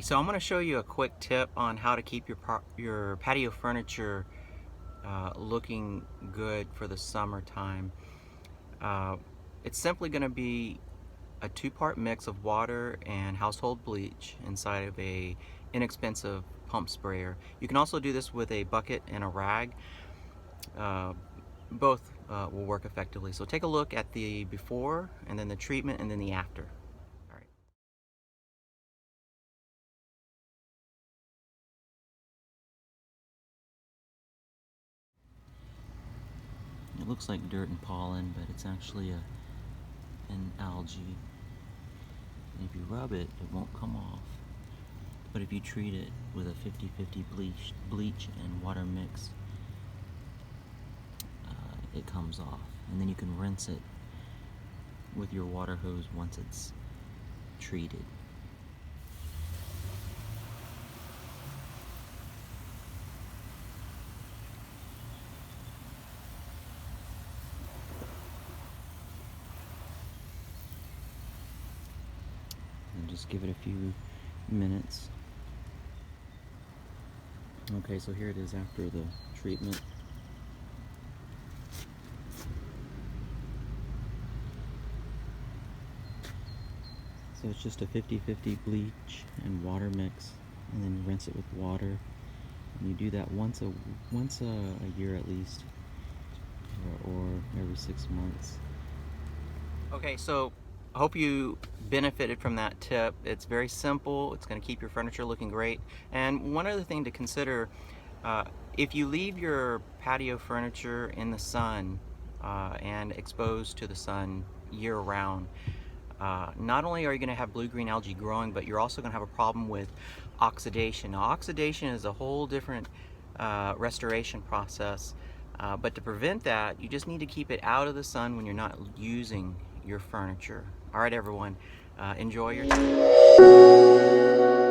Alrighty, so I'm going to show you a quick tip on how to keep your patio furniture looking good for the summertime. It's simply going to be a two-part mix of water and household bleach inside of a inexpensive pump sprayer. You can also do this with a bucket and a rag. Both will work effectively. So take a look at the before, and then the treatment, and then the after. It looks like dirt and pollen, but it's actually an algae. And if you rub it, it won't come off. But if you treat it with a 50-50 bleach and water mix, it comes off. And then you can rinse it with your water hose once it's treated. And just give it a few minutes. Okay, so here it is after the treatment. So it's just a 50-50 bleach and water mix, and then rinse it with water. And you do that once a year at least, or every 6 months. Okay, so I hope you benefited from that tip. It's very simple. It's going to keep your furniture looking great. And one other thing to consider, if you leave your patio furniture in the sun and exposed to the sun year-round, not only are you going to have blue-green algae growing, but you're also going to have a problem with oxidation. Now, oxidation is a whole different restoration process, but to prevent that, you just need to keep it out of the sun when you're not using your furniture. All right, everyone, enjoy your time.